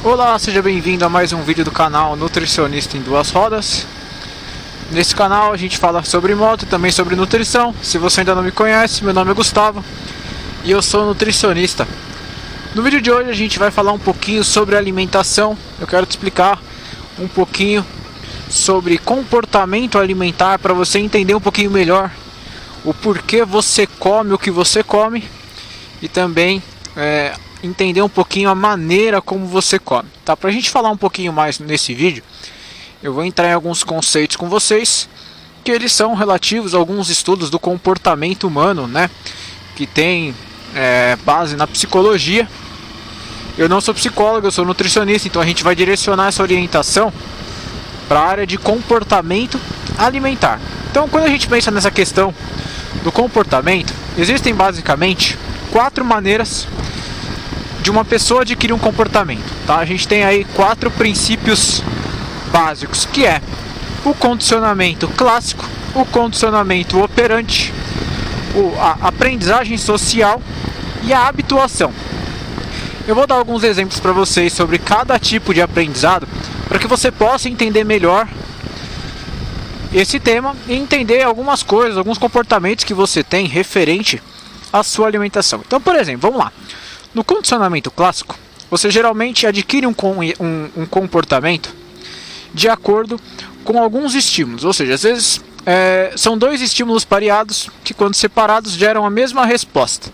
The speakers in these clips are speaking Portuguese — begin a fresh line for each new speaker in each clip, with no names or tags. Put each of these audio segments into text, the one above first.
Olá, seja bem-vindo a mais um vídeo do canal Nutricionista em Duas Rodas. Nesse canal a gente fala sobre moto e também sobre nutrição. Se você ainda não me conhece, meu nome é Gustavo e eu sou nutricionista. No vídeo de hoje a gente vai falar um pouquinho sobre alimentação. Eu quero te explicar um pouquinho sobre comportamento alimentar para você entender um pouquinho melhor o porquê você come o que você come e também entender um pouquinho a maneira como você come, tá? Pra gente falar um pouquinho mais nesse vídeo, eu vou entrar em alguns conceitos com vocês, que eles são relativos a alguns estudos do comportamento humano, né? Que tem base na psicologia. Eu não sou psicólogo, eu sou nutricionista, então a gente vai direcionar essa orientação para a área de comportamento alimentar. Então, quando a gente pensa nessa questão do comportamento, existem basicamente 4 maneiras de uma pessoa adquirir um comportamento, tá? A gente tem aí 4 princípios básicos, que é o condicionamento clássico, o condicionamento operante, a aprendizagem social e a habituação. Eu vou dar alguns exemplos para vocês sobre cada tipo de aprendizado, para que você possa entender melhor esse tema e entender algumas coisas, alguns comportamentos que você tem referente à sua alimentação. Então, por exemplo, vamos lá. No condicionamento clássico, você geralmente adquire um comportamento de acordo com alguns estímulos, ou seja, às vezes são 2 estímulos pareados que, quando separados, geram a mesma resposta.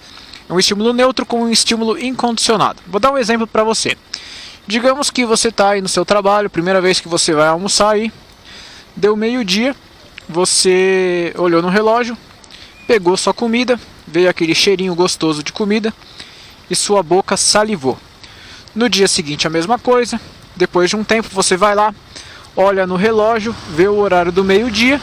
É um estímulo neutro com um estímulo incondicionado. Vou dar um exemplo para você. Digamos que você está aí no seu trabalho, primeira vez que você vai almoçar aí, deu meio-dia, você olhou no relógio, pegou sua comida, veio aquele cheirinho gostoso de comida e sua boca salivou. No dia seguinte a mesma coisa, depois de um tempo você vai lá, olha no relógio, vê o horário do meio-dia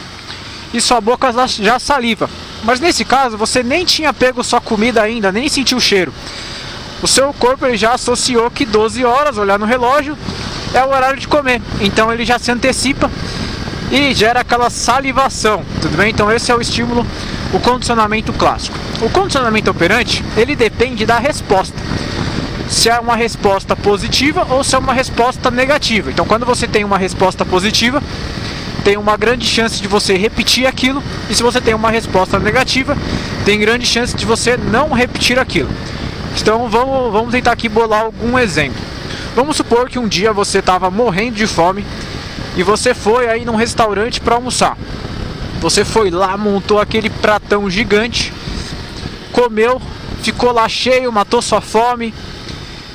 e sua boca já saliva. Mas nesse caso você nem tinha pego sua comida ainda, nem sentiu o cheiro. O seu corpo ele já associou que 12 horas, olhar no relógio, é o horário de comer. Então ele já se antecipa e gera aquela salivação, tudo bem? Então esse é o estímulo, o condicionamento clássico. O condicionamento operante, ele depende da resposta. Se é uma resposta positiva ou se é uma resposta negativa. Então quando você tem uma resposta positiva, tem uma grande chance de você repetir aquilo. E se você tem uma resposta negativa, tem grande chance de você não repetir aquilo. Então vamos tentar aqui bolar algum exemplo. Vamos supor que um dia você estava morrendo de fome e você foi aí num restaurante para almoçar. Você foi lá, montou aquele pratão gigante, comeu, ficou lá cheio, matou sua fome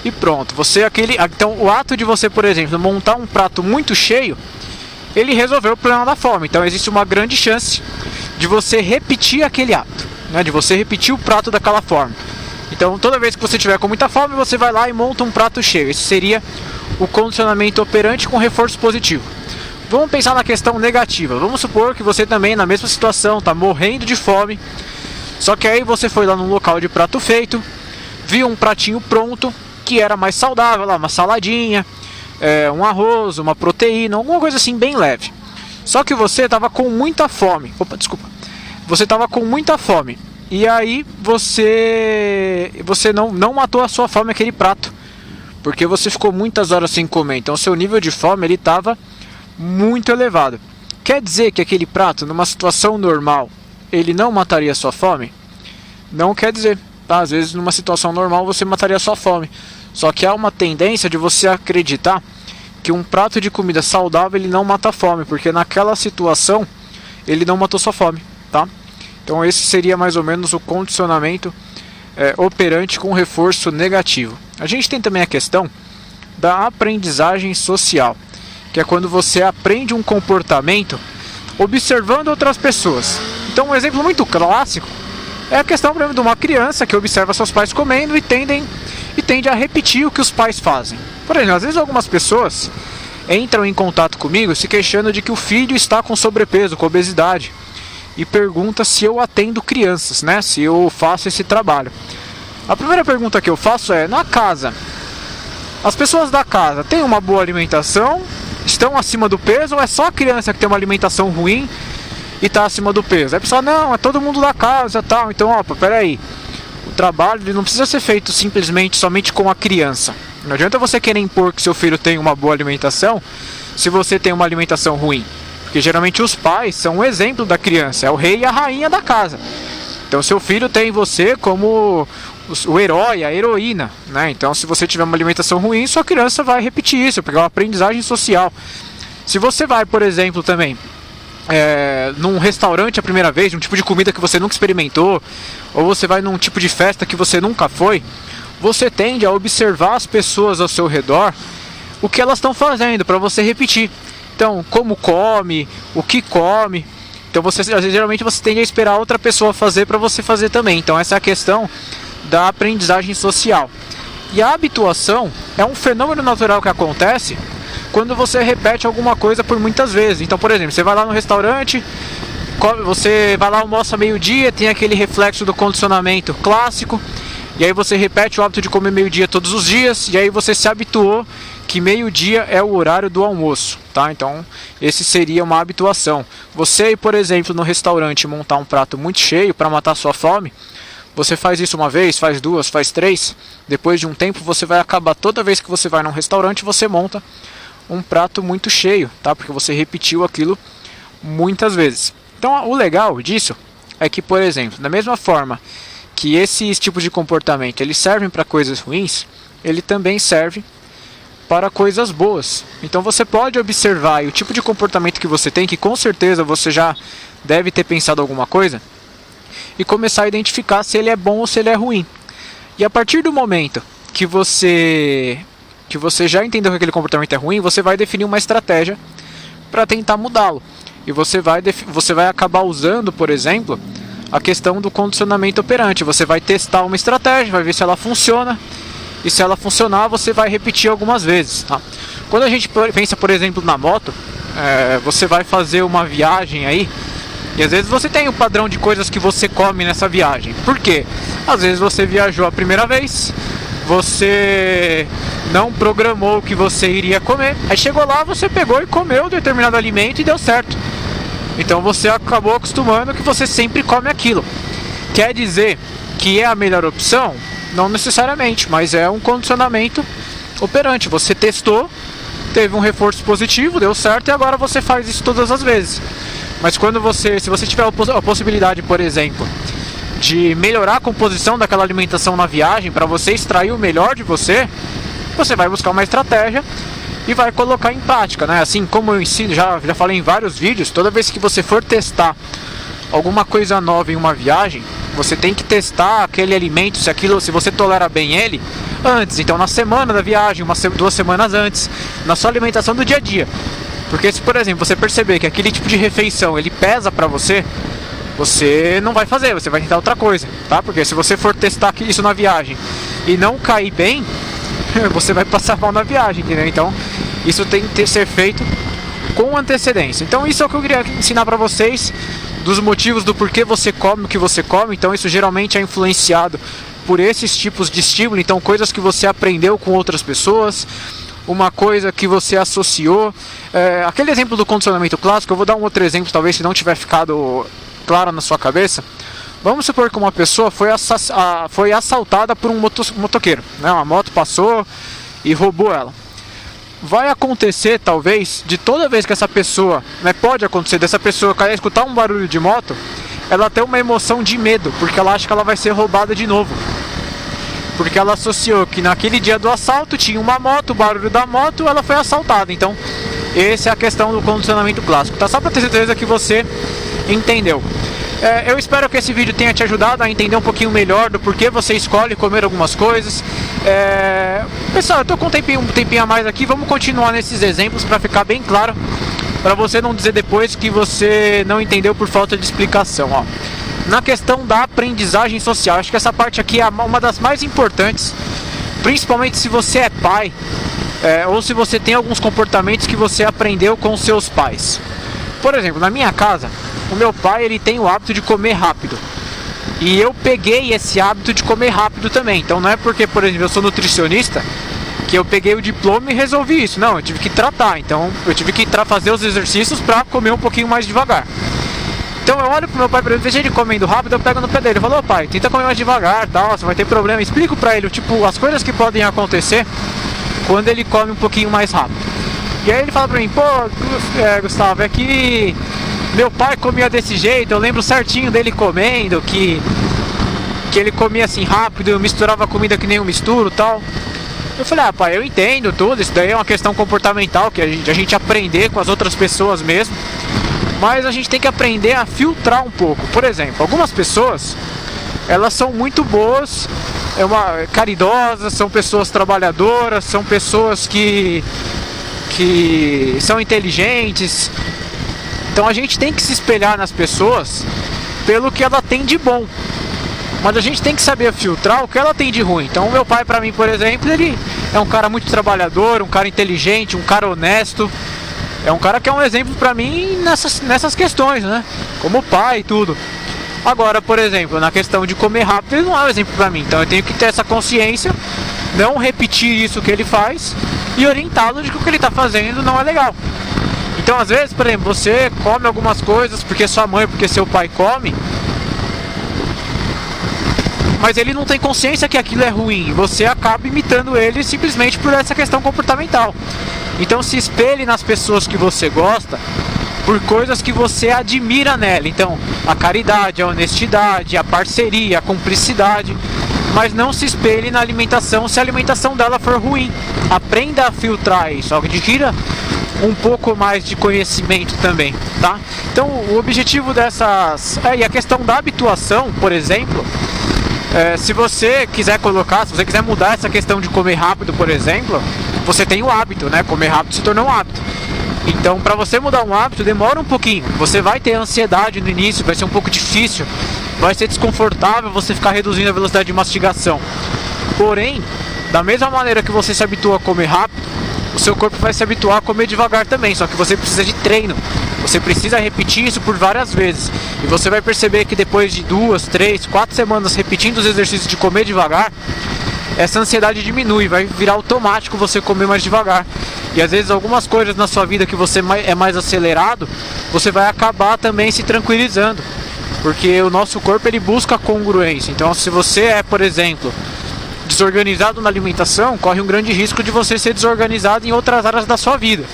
e pronto. Então o ato de você, por exemplo, montar um prato muito cheio, ele resolveu o problema da fome. Então existe uma grande chance de você repetir aquele ato, né? De você repetir o prato daquela forma. Então toda vez que você tiver com muita fome, você vai lá e monta um prato cheio. Esse seria o condicionamento operante com reforço positivo. Vamos pensar na questão negativa. Vamos supor que você também, na mesma situação, está morrendo de fome. Só que aí você foi lá num local de prato feito, viu um pratinho pronto, que era mais saudável, lá, uma saladinha, um arroz, uma proteína, alguma coisa assim bem leve. Só que você estava com muita fome. Você estava com muita fome. E aí você não matou a sua fome aquele prato, porque você ficou muitas horas sem comer. Então seu nível de fome ele estava muito elevado. Quer dizer que aquele prato, numa situação normal, ele não mataria a sua fome? Não quer dizer, tá? Às vezes numa situação normal você mataria a sua fome. Só que há uma tendência de você acreditar que um prato de comida saudável ele não mata a fome, porque naquela situação ele não matou sua fome, tá? Então esse seria mais ou menos o condicionamento operante com reforço negativo. A gente tem também a questão da aprendizagem social, que é quando você aprende um comportamento observando outras pessoas. Então um exemplo muito clássico é a questão, por exemplo, de uma criança que observa seus pais comendo e tende a repetir o que os pais fazem. Por exemplo, às vezes algumas pessoas entram em contato comigo se queixando de que o filho está com sobrepeso, com obesidade, e pergunta se eu atendo crianças, né? Se eu faço esse trabalho. A primeira pergunta que eu faço é: na casa, as pessoas da casa têm uma boa alimentação? Estão acima do peso, ou é só a criança que tem uma alimentação ruim e está acima do peso? Aí a pessoa, não, é todo mundo da casa, tal. Então, opa, peraí, o trabalho ele não precisa ser feito simplesmente somente com a criança. Não adianta você querer impor que seu filho tenha uma boa alimentação se você tem uma alimentação ruim. Porque geralmente os pais são um exemplo da criança, é o rei e a rainha da casa. Então seu filho tem você como o herói, a heroína, né? Então se você tiver uma alimentação ruim, sua criança vai repetir isso, porque é uma aprendizagem social. Se você vai, por exemplo, também num restaurante a primeira vez, num tipo de comida que você nunca experimentou, ou você vai num tipo de festa que você nunca foi, você tende a observar as pessoas ao seu redor, o que elas estão fazendo, para você repetir. Então, como come, o que come. Então, geralmente você tende a esperar outra pessoa fazer para você fazer também. Então, essa é a questão da aprendizagem social. E a habituação é um fenômeno natural que acontece quando você repete alguma coisa por muitas vezes. Então, por exemplo, você vai lá no restaurante, você vai lá, almoça meio-dia, tem aquele reflexo do condicionamento clássico, e aí você repete o hábito de comer meio-dia todos os dias, e aí você se habituou que meio-dia é o horário do almoço, tá? Então, esse seria uma habituação. Você ir, por exemplo, no restaurante montar um prato muito cheio para matar sua fome, você faz isso uma vez, faz duas, faz três, depois de um tempo você vai acabar, toda vez que você vai num restaurante, você monta um prato muito cheio, tá? Porque você repetiu aquilo muitas vezes. Então, o legal disso é que, por exemplo, da mesma forma que esses tipos de comportamento eles servem para coisas ruins, ele também serve para coisas boas. Então você pode observar o tipo de comportamento que você tem, que com certeza você já deve ter pensado alguma coisa, e começar a identificar se ele é bom ou se ele é ruim. E a partir do momento que você já entendeu que aquele comportamento é ruim, você vai definir uma estratégia para tentar mudá-lo. E você vai acabar usando, por exemplo, a questão do condicionamento operante. Você vai testar uma estratégia, vai ver se ela funciona. E se ela funcionar, você vai repetir algumas vezes, tá? Quando a gente pensa, por exemplo, na moto, você vai fazer uma viagem aí, e às vezes você tem um padrão de coisas que você come nessa viagem. Por quê? Às vezes você viajou a primeira vez, você não programou o que você iria comer, aí chegou lá, você pegou e comeu determinado alimento e deu certo. Então você acabou acostumando que você sempre come aquilo. Quer dizer que é a melhor opção? Não necessariamente, mas é um condicionamento operante. Você testou, teve um reforço positivo, deu certo, e agora você faz isso todas as vezes. Mas se você tiver a possibilidade, por exemplo, de melhorar a composição daquela alimentação na viagem, para você extrair o melhor de você, você vai buscar uma estratégia e vai colocar em prática, né? Assim como eu ensino, já falei em vários vídeos, toda vez que você for testar alguma coisa nova em uma viagem, você tem que testar aquele alimento, se você tolera bem ele, antes. Então na semana da viagem, 2 semanas antes, na sua alimentação do dia a dia. Porque se, por exemplo, você perceber que aquele tipo de refeição, ele pesa pra você, você não vai fazer, você vai tentar outra coisa, tá? Porque se você for testar isso na viagem e não cair bem, você vai passar mal na viagem, entendeu? Então isso tem que ser feito com antecedência. Então isso é o que eu queria ensinar pra vocês, dos motivos do porquê você come o que você come. Então isso geralmente é influenciado por esses tipos de estímulo. Então coisas que você aprendeu com outras pessoas, uma coisa que você associou, aquele exemplo do condicionamento clássico. Eu vou dar um outro exemplo, talvez, se não tiver ficado claro na sua cabeça. Vamos supor que uma pessoa foi assaltada por um motoqueiro, né? Uma moto passou e roubou ela. Vai acontecer, talvez, de toda vez que essa pessoa, né, pode acontecer dessa pessoa escutar um barulho de moto, ela tem uma emoção de medo, porque ela acha que ela vai ser roubada de novo. Porque ela associou que naquele dia do assalto tinha uma moto, o barulho da moto, ela foi assaltada. Então, essa é a questão do condicionamento clássico, tá? Só para ter certeza que você entendeu. Eu espero que esse vídeo tenha te ajudado a entender um pouquinho melhor do porquê você escolhe comer algumas coisas. Pessoal, eu tô com um tempinho a mais aqui, vamos continuar nesses exemplos para ficar bem claro, para você não dizer depois que você não entendeu por falta de explicação, ó. Na questão da aprendizagem social, acho que essa parte aqui é uma das mais importantes, principalmente se você é pai, ou se você tem alguns comportamentos que você aprendeu com seus pais. Por exemplo, na minha casa, o meu pai, ele tem o hábito de comer rápido. E eu peguei esse hábito de comer rápido também. Então não é porque, por exemplo, eu sou nutricionista que eu peguei o diploma e resolvi isso. Não, eu tive que tratar. Então eu tive que fazer os exercícios para comer um pouquinho mais devagar. Então eu olho pro meu pai, por exemplo, vejo ele comendo rápido, eu pego no pé dele. Eu falo: ô pai, tenta comer mais devagar, tal, você vai ter problema. Explico pra ele, tipo, as coisas que podem acontecer quando ele come um pouquinho mais rápido. E aí ele fala pra mim, pô, Gustavo, é que meu pai comia desse jeito, eu lembro certinho dele comendo, que ele comia assim rápido, misturava comida que nem eu misturo e tal. Eu falei, ah, pai, eu entendo tudo, isso daí é uma questão comportamental, que a gente aprender com as outras pessoas mesmo. Mas a gente tem que aprender a filtrar um pouco. Por exemplo, algumas pessoas, elas são muito boas, caridosas, são pessoas trabalhadoras, são pessoas que são inteligentes. Então a gente tem que se espelhar nas pessoas pelo que ela tem de bom. Mas a gente tem que saber filtrar o que ela tem de ruim. Então o meu pai, pra mim, por exemplo, ele é um cara muito trabalhador, um cara inteligente, um cara honesto. É um cara que é um exemplo pra mim nessas questões, né? Como pai e tudo. Agora, por exemplo, na questão de comer rápido, ele não é um exemplo pra mim. Então eu tenho que ter essa consciência, não repetir isso que ele faz e orientá-lo de que o que ele tá fazendo não é legal. Então, às vezes, por exemplo, você come algumas coisas porque sua mãe, porque seu pai come, mas ele não tem consciência que aquilo é ruim. Você acaba imitando ele simplesmente por essa questão comportamental. Então se espelhe nas pessoas que você gosta por coisas que você admira nela. Então a caridade, a honestidade, a parceria, a cumplicidade. Mas não se espelhe na alimentação se a alimentação dela for ruim. Aprenda a filtrar isso, adquira um pouco mais de conhecimento também, tá? Então o objetivo dessas... e a questão da habituação, por exemplo... se você quiser mudar essa questão de comer rápido, por exemplo, você tem o hábito, né? Comer rápido se tornou um hábito. Então, para você mudar um hábito, demora um pouquinho. Você vai ter ansiedade no início, vai ser um pouco difícil, vai ser desconfortável você ficar reduzindo a velocidade de mastigação. Porém, da mesma maneira que você se habitua a comer rápido, o seu corpo vai se habituar a comer devagar também, só que você precisa de treino. Você precisa repetir isso por várias vezes. E você vai perceber que depois de 2, 3, 4 semanas repetindo os exercícios de comer devagar, essa ansiedade diminui, vai virar automático você comer mais devagar. E às vezes algumas coisas na sua vida que você é mais acelerado, você vai acabar também se tranquilizando. Porque o nosso corpo ele busca congruência. Então se você é, por exemplo, desorganizado na alimentação, corre um grande risco de você ser desorganizado em outras áreas da sua vida.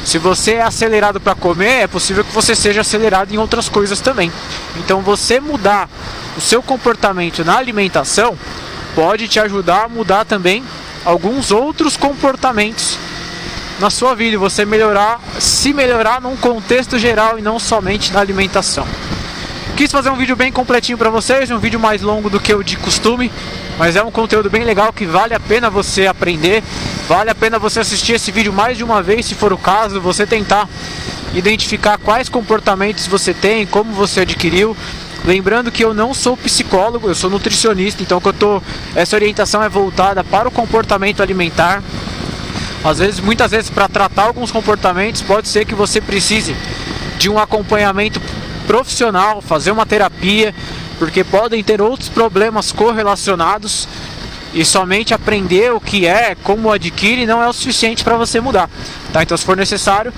Se você é acelerado para comer, é possível que você seja acelerado em outras coisas também. Então você mudar o seu comportamento na alimentação pode te ajudar a mudar também alguns outros comportamentos na sua vida, e você se melhorar num contexto geral e não somente na alimentação. Quis fazer um vídeo bem completinho para vocês, um vídeo mais longo do que o de costume, mas é um conteúdo bem legal que vale a pena você aprender, vale a pena você assistir esse vídeo mais de uma vez, se for o caso, você tentar identificar quais comportamentos você tem, como você adquiriu. Lembrando que eu não sou psicólogo, eu sou nutricionista, então essa orientação é voltada para o comportamento alimentar. Muitas vezes, para tratar alguns comportamentos, pode ser que você precise de um acompanhamento profissional, fazer uma terapia, porque podem ter outros problemas correlacionados, e somente aprender o que é, como adquire, não é o suficiente para você mudar, tá? Então, se for necessário,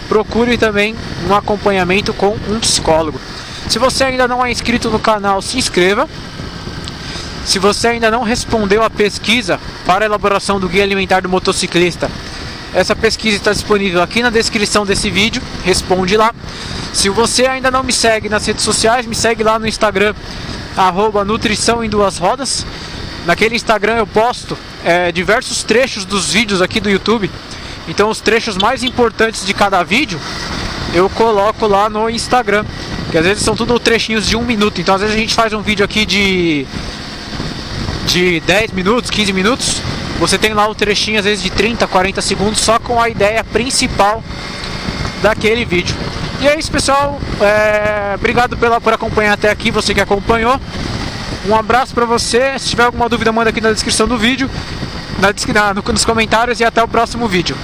procure também um acompanhamento com um psicólogo. Se você ainda não é inscrito no canal, se inscreva. Se você ainda não respondeu a pesquisa para a elaboração do Guia Alimentar do Motociclista, essa pesquisa está disponível aqui na descrição desse vídeo, responde lá. Se você ainda não me segue nas redes sociais, me segue lá no Instagram, @nutrição em duas rodas. Naquele Instagram eu posto diversos trechos dos vídeos aqui do YouTube. Então os trechos mais importantes de cada vídeo eu coloco lá no Instagram, que às vezes são tudo trechinhos de 1 minuto. Então às vezes a gente faz um vídeo aqui de 10 minutos, 15 minutos. Você tem lá o trechinho às vezes de 30, 40 segundos, só com a ideia principal daquele vídeo. E é isso, pessoal, obrigado por acompanhar até aqui, você que acompanhou. Um abraço pra você. Se tiver alguma dúvida, manda aqui na descrição do vídeo, nos comentários, e até o próximo vídeo.